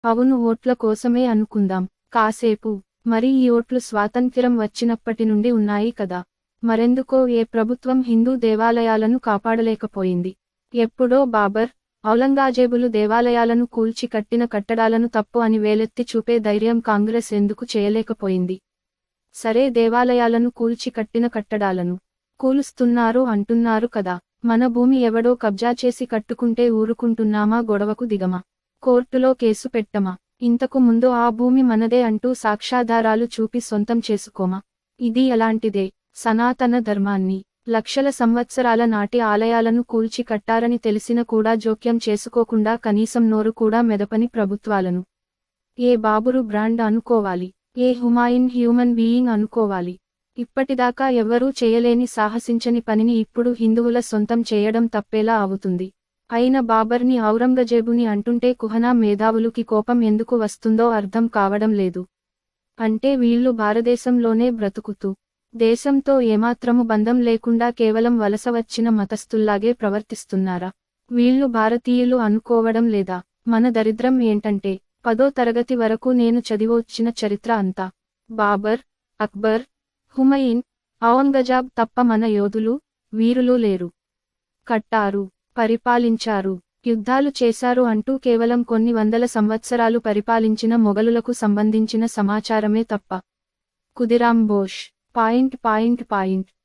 అవును, ఓట్ల కోసమే అనుకుందాం కాసేపు. మరి ఈ ఓట్లు స్వాతంత్ర్యం వచ్చినప్పటి నుండి ఉన్నాయి కదా, మరెందుకో ఏ ప్రభుత్వం హిందూ దేవాలయాలను కాపాడలేకపోయింది? ఎప్పుడో బాబర్, ఔరంగజేబులు దేవాలయాలను కూల్చి కట్టిన కట్టడాలను తప్పు అని వేలెత్తి చూపే ధైర్యం కాంగ్రెస్ ఎందుకు చేయలేకపోయింది? సరే, దేవాలయాలను కూల్చి కట్టిన కట్టడాలను కూలుస్తున్నారు అంటున్నారు కదా, మన భూమి ఎవడో కబ్జా చేసి కట్టుకుంటే ఊరుకుంటున్నామా? గొడవకు దిగమా? కోర్టులో కేసు పెట్టమా? ఇంతకు ముందు ఆ భూమి మనదే అంటూ సాక్ష్యాధారాలు చూపి సొంతం చేసుకోమా? ఇది అలాంటిదే. సనాతన ధర్మాన్ని, లక్షల సంవత్సరాల నాటి ఆలయాలను కూల్చి కట్టారని తెలిసిన కూడా జోక్యం చేసుకోకుండా కనీసం నోరు కూడా మెదపని ప్రభుత్వాలను ఏ బాబురు బ్రాండ్ అనుకోవాలి? ఏ హుమాయూన్ హ్యూమన్ బీయింగ్ అనుకోవాలి? ఇప్పటిదాకా ఎవ్వరూ చేయలేని సాహసించని పనిని ఇప్పుడు హిందువుల సొంతం చేయడం తప్పేలా అవుతుంది. అయిన బాబర్ని ఔరంగజేబుని అంటుంటే కుహనా మేధావులుకి కోపం ఎందుకు వస్తుందో అర్థం కావడం లేదు. అంటే వీళ్ళు భారతదేశంలోనే బ్రతుకుతూ దేశంతో ఏమాత్రము బంధం లేకుండా కేవలం వలస వచ్చిన మతస్థుల్లాగే ప్రవర్తిస్తున్నారా? వీళ్ళు భారతీయులు అనుకోవడం లేదా? మన దరిద్రం ఏంటంటే 10వ తరగతి వరకు నేను చదివొచ్చిన చరిత్ర అంతా బాబర్, అక్బర్, హుమయూన్, ఔరంగజేబ్ తప్ప మన యోధులు, వీరులు లేరు. కట్టారు, పరిపాలించారు, యుద్ధాలు చేశారు అంటూ కేవలం కొన్ని వందల సంవత్సరాలు పరిపాలించిన మొఘలులకు సంబంధించిన సమాచారమే తప్ప. ఖుదీరామ్ బోష్,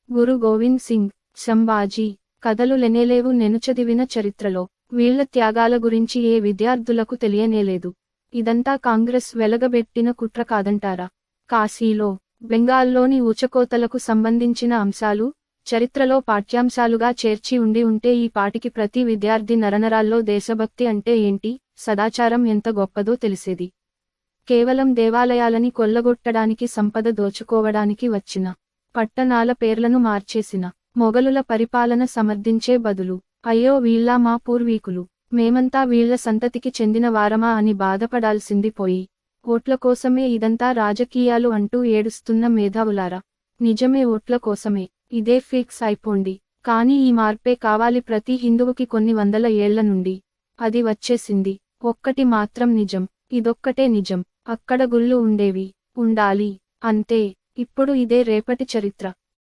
గురు గోవింద్ సింగ్, సంభాజీ కథలు లేనేలేవు నేను చదివిన చరిత్రలో. వీళ్ల త్యాగాల గురించి ఏ విద్యార్థులకు తెలియనేలేదు. ఇదంతా కాంగ్రెస్ వెలగబెట్టిన కుట్ర కాదంటారా? కాశీలో, బెంగాల్లోని ఊచకోతలకు సంబంధించిన అంశాలు చరిత్రలో పాఠ్యాంశాలుగా చేర్చి ఉంటే ఈ పాటికి ప్రతి విద్యార్థి నరనరాల్లో దేశభక్తి అంటే ఏంటి, సదాచారం ఎంత గొప్పదో తెలిసేది. కేవలం దేవాలయాలని కొల్లగొట్టడానికి, సంపద దోచుకోవడానికి వచ్చిన పట్టణాల పేర్లను మార్చేసిన మొఘలుల పరిపాలన సమర్థించే బదులు అయ్యో వీళ్ళా మా పూర్వీకులు, మేమంతా వీళ్ల సంతతికి చెందిన వారమా అని బాధపడాల్సింది పోయి ఓట్ల కోసమే ఇదంతా రాజకీయాలు అంటూ ఏడుస్తున్న మేధావులారా, నిజమే ఓట్ల కోసమే, ఇదే ఫిక్స్ అయిపోండి. కానీ ఈ మార్పే కావాలి ప్రతి హిందువుకి కొన్ని వందల ఏళ్ల నుండి. అది వచ్చేసింది. ఒక్కటి మాత్రం నిజం, ఇదొక్కటే నిజం, అక్కడ గుళ్ళు ఉండేవి, ఉండాలి, అంతే. ఇప్పుడు ఇదే రేపటి చరిత్ర.